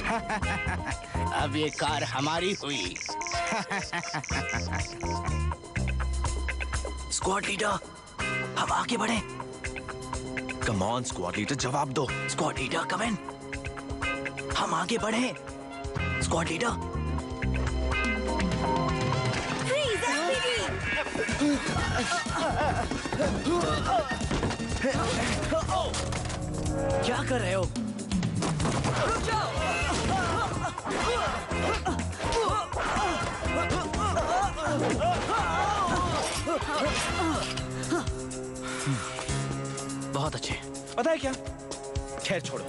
अब ये कार हमारी हुई। स्क्वाड लीडर, हम आगे बढ़े। कम ऑन स्क्वाड लीडर, जवाब दो। स्क्वाड लीडर कम इन। हम आगे बढ़े। Squad leader. क्या कर रहे हो? रुक जाओ। बहुत अच्छे। पता है क्या? खैर छोड़ो।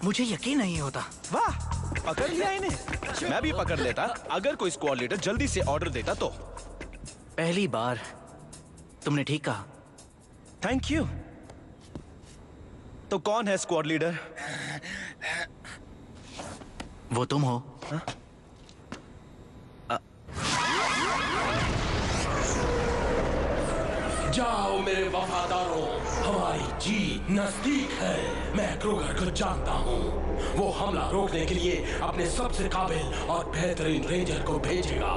मुझे यकीन नहीं होता। वाह, पकड़ लिया इन्हें। मैं भी पकड़ लेता अगर कोई स्क्वाड लीडर जल्दी से ऑर्डर देता तो। पहली बार तुमने ठीक कहा। Thank you. तो कौन है स्क्वाड लीडर? वो तुम हो। जाओ मेरे वफादारों, हमारी जीत नजदीक है। मैं क्रूगर को जानता हूँ। वो हमला रोकने के लिए अपने सबसे काबिल और बेहतरीन रेंजर को भेजेगा।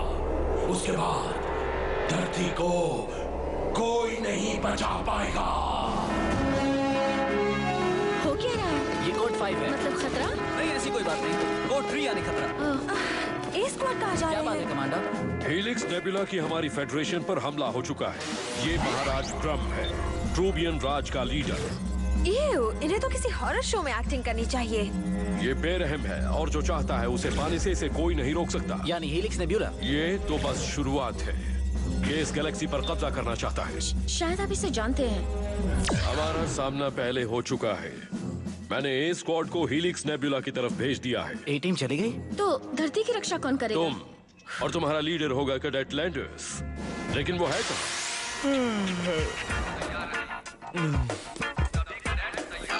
उसके बाद धरती को कोई नहीं बचा पाएगा। हो क्या रहा है? ये कोड 5 है। मतलब खतरा? नहीं, ऐसी कोई बात नहीं। कोड 3 यानी खतरा। ए स्क्वाड कहाँ जा क्या रहे बात है हैं? कमांडर? हेलिक्स नेबुला की हमारी फेडरेशन पर हमला हो चुका है। ये महाराज ड्रम है, ट्रूबियन राज का लीडर। इन्हें तो किसी हॉरर शो में एक्टिंग करनी चाहिए। ये बेरहम है और जो चाहता है उसे पाने से इसे कोई नहीं रोक सकता। यानी हेलिक्स नेबुला? ये तो बस शुरुआत है। ये इस गैलेक्सी पर कब्जा करना चाहता है। शायद आप इसे जानते हैं। हमारा सामना पहले हो चुका है। मैंने ए स्क्वाड को हेलिक्स नेबुला की तरफ भेज दिया है। ए टीम चली गई? तो धरती की रक्षा कौन करेगा? तुम, और तुम्हारा लीडर होगा कैडेट लैंडर्स। लेकिन वो है कहाँ?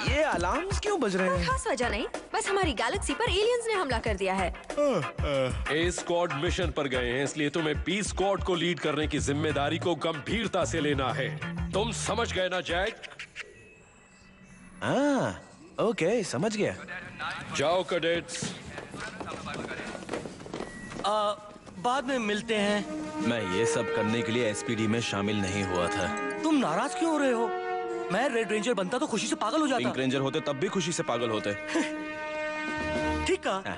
ये अलार्म्स क्यों बज रहे कोई हैं? खास वजह नहीं, बस हमारी गैलेक्सी पर एलियंस ने हमला कर दिया है। ए स्क्वाड मिशन पर गए हैं, इसलिए तुम्हें बी स्क्वाड को लीड करने की जिम्मेदारी को गंभीरता से लेना है। तुम समझ गए ना जैक? ओके, समझ गया। जाओ कैडेट्स। बाद में मिलते हैं। मैं ये सब करने के लिए एसपीडी में शामिल नहीं हुआ था। तुम नाराज क्यों हो रहे हो? मैं रेड रेंजर बनता तो खुशी से पागल हो जाता। पिंक रेंजर होते तब भी खुशी से पागल होते। ठीक कहा।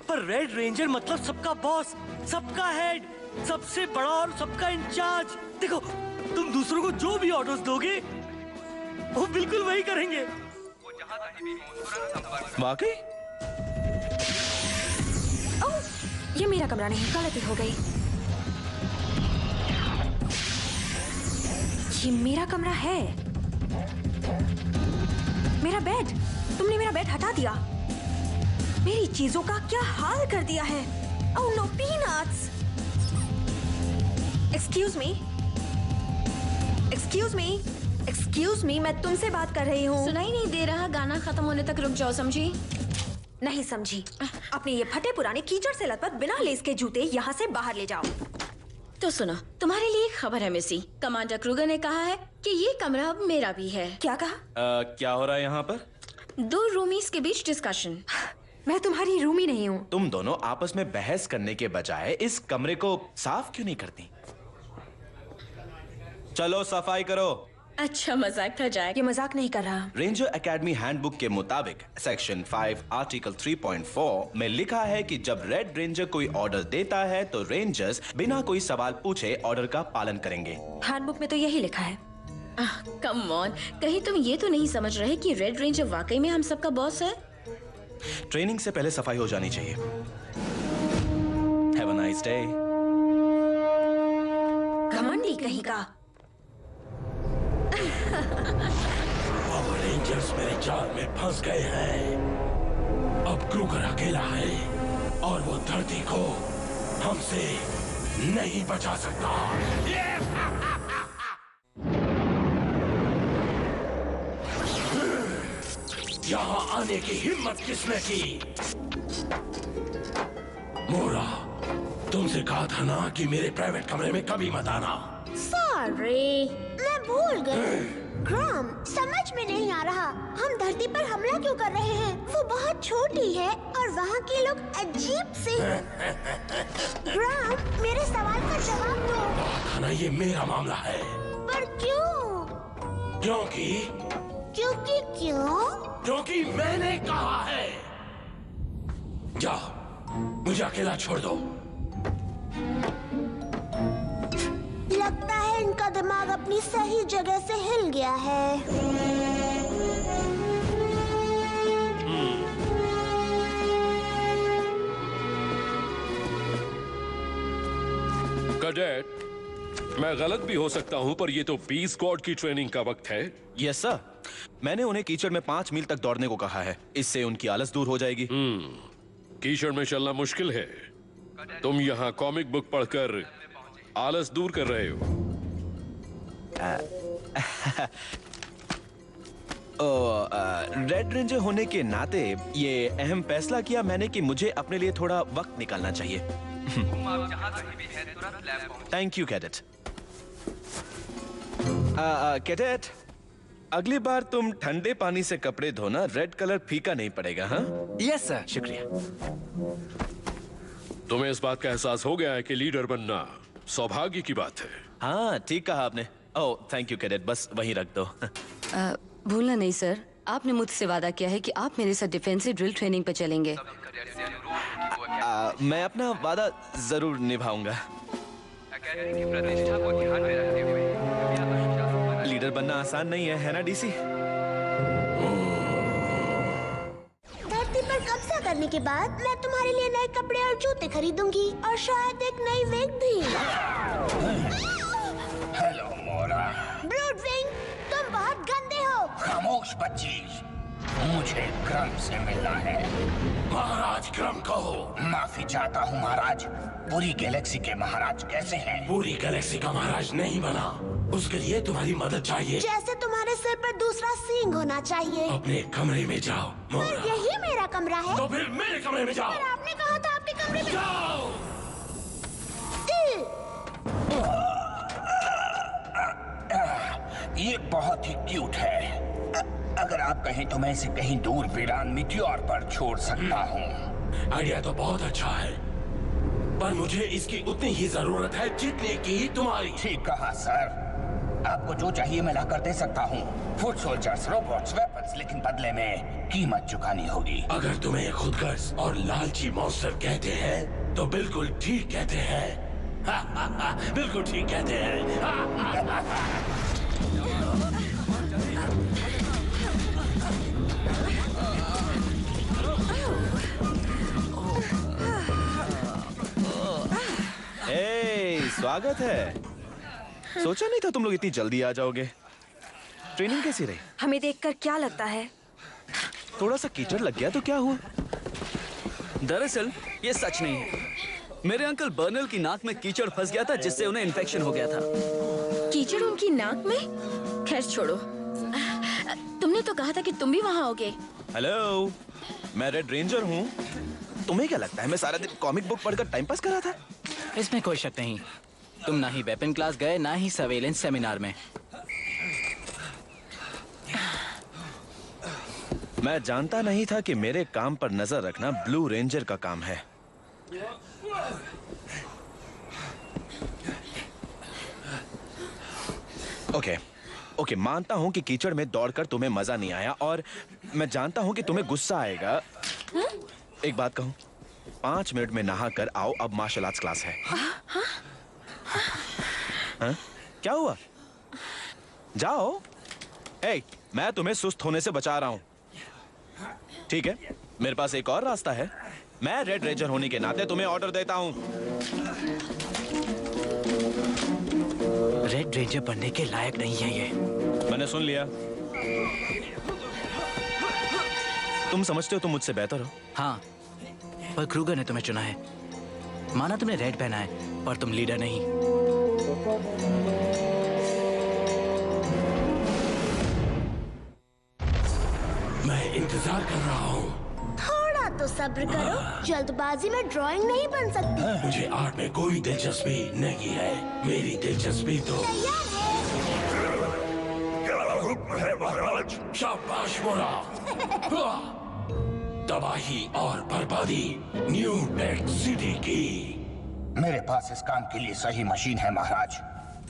पर रेड रेंजर मतलब सबका बॉस, सबका हेड, सबसे बड़ा और सबका इंचार्ज। देखो, तुम दूसरों को जो भी ऑर्डर्स दोगे वो बिल्कुल वही करेंगे। वाकई? ये मेरा कमरा नहीं, गलती हो गई। ये मेरा कमरा है। मेरा बेड, तुमने मेरा बेड हटा दिया। मेरी चीजों का क्या हाल कर दिया है। Oh no, peanuts. Excuse me, excuse me, excuse me, मैं तुमसे बात कर रही हूँ। सुनाई नहीं दे रहा? गाना खत्म होने तक रुक जाओ, समझी? नहीं समझी। अपने ये फटे पुराने कीचड़ से लथपथ बिना लेस के जूते यहाँ से बाहर ले जाओ। तो सुनो, तुम्हारे लिए एक खबर है मिसी। कमांडर क्रूगर ने कहा है कि ये कमरा अब मेरा भी है। क्या कहा? क्या हो रहा है यहाँ पर? 2 रूमीज के बीच डिस्कशन। मैं तुम्हारी रूमी नहीं हूँ। तुम दोनों आपस में बहस करने के बजाय इस कमरे को साफ क्यों नहीं करती? चलो सफाई करो। अच्छा मजाक था जैक। ये मजाक नहीं कर रहा। रेंजर एकेडमी हैंडबुक के मुताबिक सेक्शन 5 आर्टिकल 3.4 में लिखा है कि जब रेड रेंजर कोई ऑर्डर देता है तो रेंजर्स बिना कोई सवाल पूछे ऑर्डर का पालन करेंगे। हैंडबुक में तो यही लिखा है। कम ऑन, कहीं तुम ये तो नहीं समझ रहे कि रेड रेंजर वाकई में हम सबका बॉस है? ट्रेनिंग से पहले सफाई हो जानी चाहिए। Have a nice day. घमंडी कहीं का। अब रेंजर्स मेरे जाल में फंस गए हैं। अब क्रूगर अकेला है और वो धरती को हमसे नहीं बचा सकता। यहाँ आने की हिम्मत किसने की? मोरा, तुमसे कहा था ना कि मेरे प्राइवेट कमरे में कभी मत आना। सॉरी, मैं भूल गई। ग्राम, समझ में नहीं आ रहा, हम धरती पर हमला क्यों कर रहे हैं? वो बहुत छोटी है और वहाँ के लोग अजीब से हैं। ग्राम, मेरे सवाल का जवाब दो। ना, ये मेरा मामला है। पर क्यों? क्योंकि क्योंकि मैंने कहा है। जाओ, मुझे अकेला छोड़ दो। लगता है इनका दिमाग अपनी सही जगह से हिल गया है। कैडेट, मैं गलत भी हो सकता हूं, पर ये तो बी स्क्वाड की ट्रेनिंग का वक्त है। यस सर, मैंने उन्हें कीचड़ में 5 मील तक दौड़ने को कहा है। इससे उनकी आलस दूर हो जाएगी। कीचड़ में चलना मुश्किल है। तुम यहाँ कॉमिक बुक पढ़कर आलस दूर कर रहे हो। रेड रेंजर होने के नाते ये अहम फैसला किया मैंने कि मुझे अपने लिए थोड़ा वक्त निकालना चाहिए। Thank you cadet. कैडेट, अगली बार तुम ठंडे पानी से कपड़े धोना, रेड कलर फीका नहीं पड़ेगा। हाँ यस सर, शुक्रिया। तुम्हें इस बात का एहसास हो गया है कि लीडर बनना सौभाग्य की बात है। हाँ, ठीक कहा आपने। ओह थैंक यू कैडेट, बस वहीं रख दो। भूलना नहीं सर, आपने मुझसे वादा किया है कि आप मेरे साथ डिफेंसिव ड्रिल ट्रेनिंग पर चलेंगे। मैं अपना वादा जरूर निभाऊंगा। लीडर बनना आसान नहीं है ना डीसी? धरती पर कब्जा करने के बाद मैं तुम्हारे लिए नए कपड़े और जूते खरीदूंगी और शायद एक नई विग भी। हेलो मोरा। ब्लूडविंग, तुम बहुत गंदे हो। खामोश बच्ची, मुझे क्रम से मिलना है। महाराज क्रम कहो। माफी चाहता हूँ महाराज। पूरी गैलेक्सी के महाराज कैसे हैं? पूरी गैलेक्सी का महाराज नहीं बना, उसके लिए तुम्हारी मदद चाहिए। जैसे तुम्हारे सिर पर दूसरा सींग होना चाहिए। अपने कमरे में जाओ मोरा। पर यही मेरा कमरा है। तो फिर मेरे कमरे में जाओ। पर आपने कहा था आपके कमरे में जाओ। ये बहुत ही क्यूट है। अगर आप कहें तो मैं इसे कहीं दूर वीरान मिट्योर पर छोड़ सकता हूँ। आइडिया तो बहुत अच्छा है, पर मुझे इसकी उतनी ही जरूरत है जितनी की तुम्हारी। ठीक कहा सर, आपको जो चाहिए मैं लाकर दे सकता हूँ। फुट सोल्जर्स, रोबोट्स, वेपन्स, लेकिन बदले में कीमत चुकानी होगी। अगर तुम्हें खुदगर्ज और लालची मॉन्स्टर कहते हैं तो बिल्कुल ठीक कहते हैं। बिल्कुल ठीक कहते हैं। स्वागत है। सोचा नहीं था तुम लोग इतनी जल्दी आ जाओगे। ट्रेनिंग कैसी रही? हमें देखकर क्या लगता है? थोड़ा सा कीचड़ लग गया तो क्या हुआ? दरअसल ये सच नहीं है। मेरे अंकल बर्नल की नाक में कीचड़ फंस गया था, जिससे उन्हें इन्फेक्शन हो गया था। कीचड़ उनकी नाक में? खैर छोड़ो, तुमने तो कहा था कि तुम भी वहाँ आओगे। हेलो, मैं रेड रेंजर हूँ। तुम्हें क्या लगता है मैं सारा दिन कॉमिक बुक पढ़कर टाइम पास कर रहा था? इसमें कोई शक नहीं। तुम ना ही वेपन क्लास गए, ना ही सर्वेलेंस सेमिनार में। मैं जानता नहीं था कि मेरे काम पर नजर रखना ब्लू रेंजर का काम है। ओके, मानता हूं कि कीचड़ में दौड़कर तुम्हें मजा नहीं आया, और मैं जानता हूं कि तुम्हें गुस्सा आएगा। एक बात कहूं, 5 मिनट में नहा कर आओ, अब मार्शल आर्ट्स क्लास है। हाँ? क्या हुआ? जाओ। मैं तुम्हें सुस्त होने से बचा रहा हूं। ठीक है, मेरे पास एक और रास्ता है। मैं रेड रेंजर होने के नाते तुम्हें ऑर्डर देता हूं। रेड रेंजर बनने के लायक नहीं है ये। मैंने सुन लिया। तुम समझते हो तुम मुझसे बेहतर हो? हाँ, पर क्रूगर ने तुम्हें चुना है। माना तुमने रेड पहना है, पर तुम लीडर नहीं। मैं इंतजार कर रहा हूँ। थोड़ा तो सब्र करो, जल्दबाजी में ड्राइंग नहीं बन सकती। मुझे आर्ट में कोई दिलचस्पी नहीं है। मेरी दिलचस्पी तो शाबाश मोरा। तबाही और बर्बादी न्यू टेक सिटी की। मेरे पास इस काम के लिए सही मशीन है महाराज।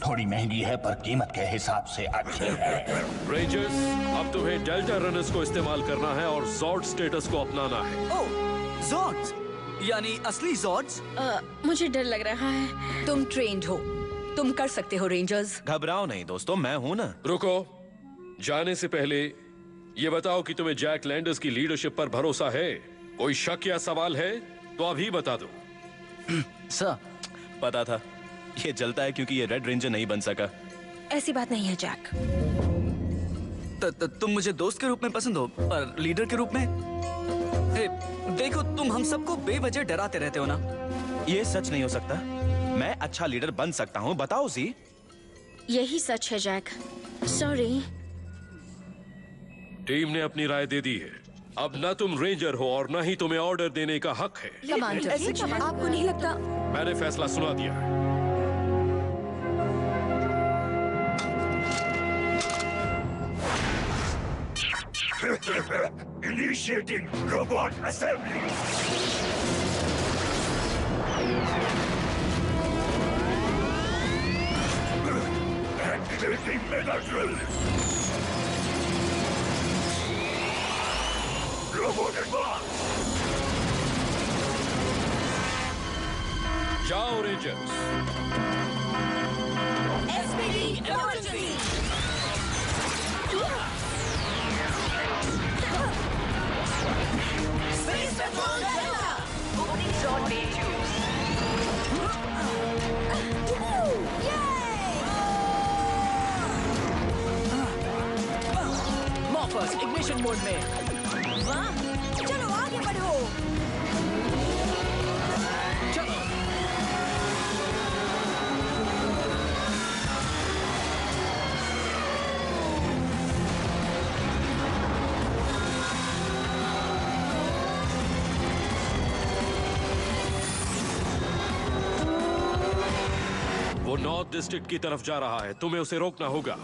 थोड़ी महंगी है पर कीमत के हिसाब से अच्छी है। रेंजर्स, अब तुम्हें डेल्टा रनर्स को इस्तेमाल करना है और जॉर्ड स्टेटस को अपनाना है। ओह, जॉर्ड्स, यानी असली जॉर्ड्स? मुझे डर लग रहा है। तुम ट्रेंड हो, तुम कर सकते हो रेंजर्स। घबराओ नहीं दोस्तों, मैं हूं ना। रुको, जाने से पहले ये बताओ कि तुम्हें जैक लैंडर्स की लीडरशिप पर भरोसा है? कोई शक या सवाल है तो अभी बता दो। सर, पता था ये जलता है क्योंकि ये रेड रेंजर नहीं बन सका। ऐसी बात नहीं है जैक। तुम मुझे दोस्त के रूप में पसंद हो, पर लीडर के रूप में? देखो, तुम हम सबको बेवजह डराते रहते हो ना। ये सच नहीं हो सकता। मैं अच्छा लीडर बन सकता हूँ, बताओ जी। यही सच है जैक। सॉरी। टीम ने अपनी राय दे दी है। अब ना तुम रेंजर हो और ना ही तुम्हें ऑर्डर देने का हक है। आपको नहीं लगता? मैंने फैसला सुना दिया है। Initiating robot assembly. Activating mega drill. Robot advance. जाओ rangers. SPD emergency. Space Patrol Delta. Opening zone main tubes. Morphers ignition mode में। वाह, चलो आगे बढ़ो। चलो। वो नॉर्थ डिस्ट्रिक्ट की तरफ जा रहा है, तुम्हें उसे रोकना होगा।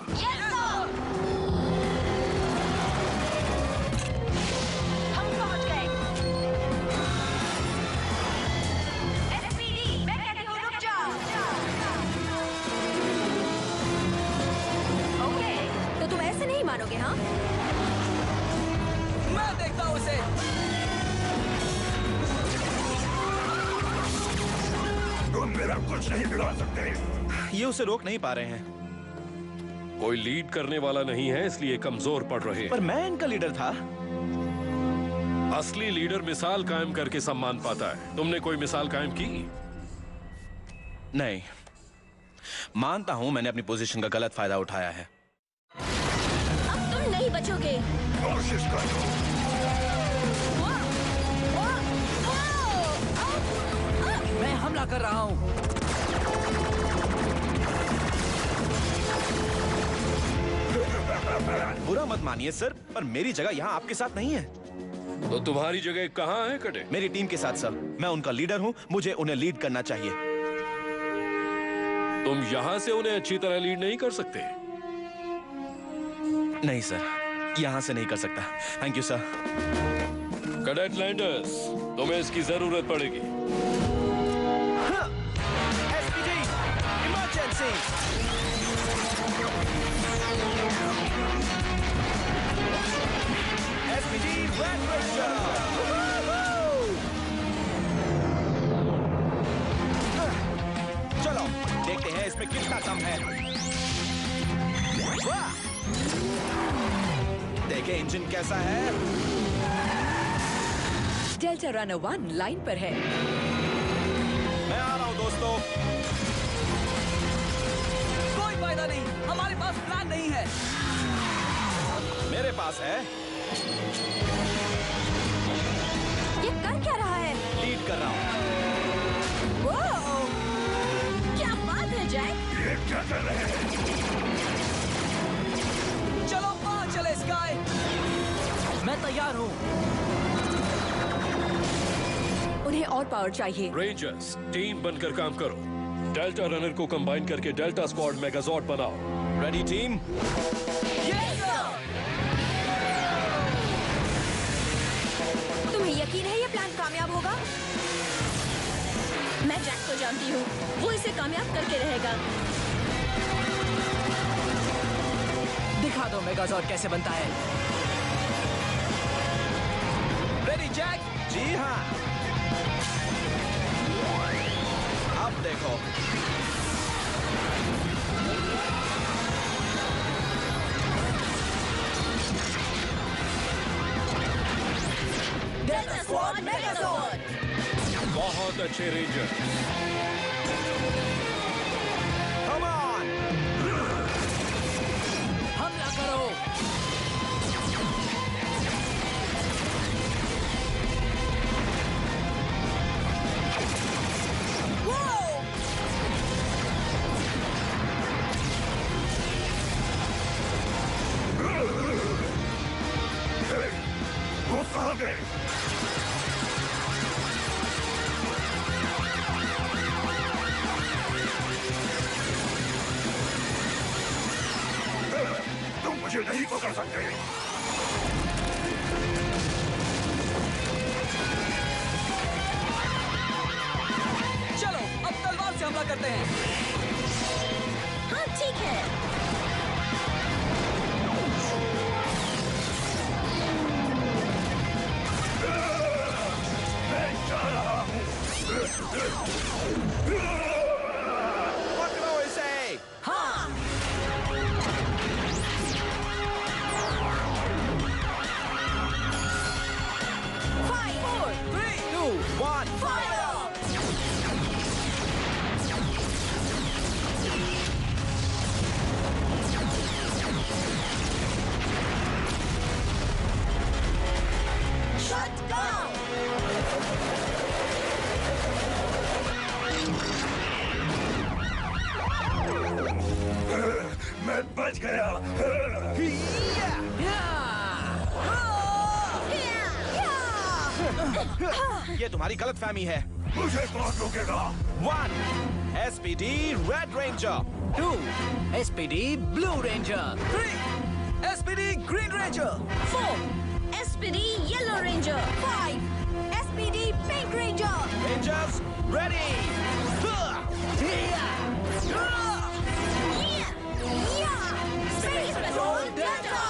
मानोगे? हाँ, मैं देखता हूँ उसे। तुम मेरा कुछ नहीं बिगाड़ सकते। ये उसे रोक नहीं पा रहे हैं। कोई लीड करने वाला नहीं है, इसलिए कमजोर पड़ रहे हैं। पर मैं इनका लीडर था। असली लीडर मिसाल कायम करके सम्मान पाता है। तुमने कोई मिसाल कायम की? नहीं, मानता हूं मैंने अपनी पोजीशन का गलत फायदा उठाया है। अब तुम नहीं बचोगे। कोशिश करो। मैं हमला कर रहा हूँ। बुरा मत मानिए सर, पर मेरी जगह यहाँ आपके साथ नहीं है। तो तुम्हारी जगह कहाँ है कटे? मेरी टीम के साथ सर। मैं उनका लीडर हूँ, मुझे उन्हें लीड करना चाहिए। तुम यहाँ से उन्हें अच्छी तरह लीड नहीं कर सकते। नहीं सर, यहाँ से नहीं कर सकता। Thank you sir. Cadet landers, तुम्हें इसकी जरूरत पड़ेगी। SPD, emergency. SPD, red ranger. चलो देखते हैं इसमें कितना दम है। वाह! देखें इंजन कैसा है। डेल्टा रनर 1 लाइन पर है। मैं आ रहा हूँ दोस्तों। कोई फायदा नहीं, हमारे पास प्लान नहीं है। मेरे पास है। ये कर क्या रहा है? लीड कर रहा हूँ। क्या बात है जैक? ये क्या कर रहे हैं? चलो वहाँ चले स्काई। मैं तैयार हूँ। उन्हें और पावर चाहिए। रेंजर्स, टीम बनकर काम करो। डेल्टा रनर को कंबाइन करके डेल्टा स्क्वाड मेगाजॉर्ड बनाओ। Ready team? तुम्हें यकीन है ये प्लान कामयाब होगा? मैं जैक को जानती हूँ, वो इसे कामयाब करके रहेगा। दिखा दो मेगाजॉर्ड कैसे बनता है। Ready Jack? जी हाँ। अब देखो। Delta squad Megazord. बहुत अच्छे रेंजर। Come on! हमला करो। तुम मुझे नहीं पकड़ सकते। चलो अब तलवार से हमला करते हैं। हाँ ठीक है। मैं जा रहा हूँ। पकड़ो इसे। हाँ। Five, 4, 3, 2, 1, fire! Shut down. मैं बच गया। ये तुम्हारी गलतफहमी है। मुझे कौन रोकेगा? 1 SPD red ranger, 2 SPD blue ranger, 3 SPD green ranger, 4 SPD yellow ranger, 5 SPD Pink Ranger! Rangers ready. Space Patrol Delta!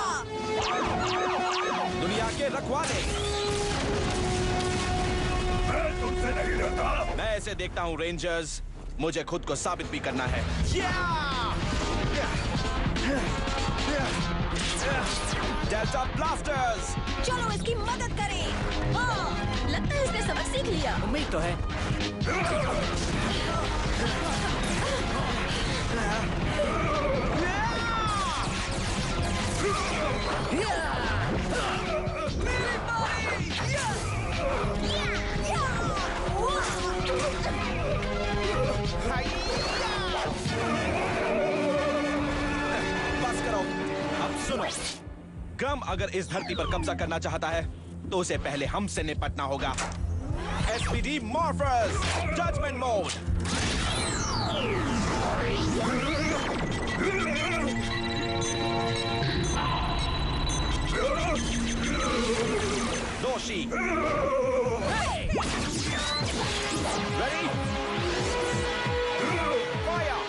दुनिया के रखवाले। मैं तुमसे नहीं डरता। मैं इसे देखता हूँ रेंजर्स, मुझे खुद को साबित भी करना है। Delta blasters. चलो इसकी मदद करें। हाँ, लगता है इसने सबक सीख लिया। उम्मीद तो है। बस करो। अब सुनो, गम अगर इस धरती पर कब्जा करना चाहता है तो उसे पहले हमसे निपटना होगा। SPD morphers judgment mode. दोषी रेडी फायर।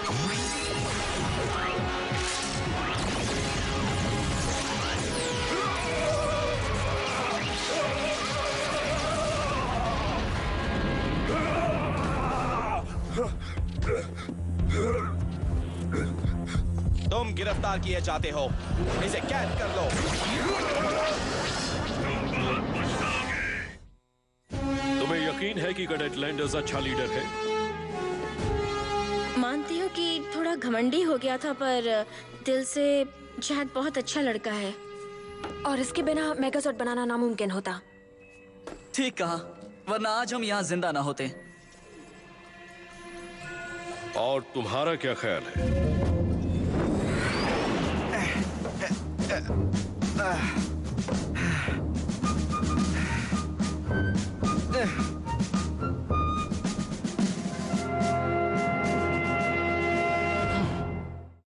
तुम गिरफ्तार किए जाते हो, इसे कैद कर लो। तुम्हें यकीन है कि कैडेट लैंडर्स अच्छा लीडर है? मानती हूँ कि थोड़ा घमंडी हो गया था, पर दिल से जैक बहुत अच्छा लड़का है। और इसके बिना मेगाजॉर्ड बनाना नामुमकिन होता। ठीक कहा, वरना आज हम यहाँ जिंदा ना होते। और तुम्हारा क्या ख्याल है? हैं।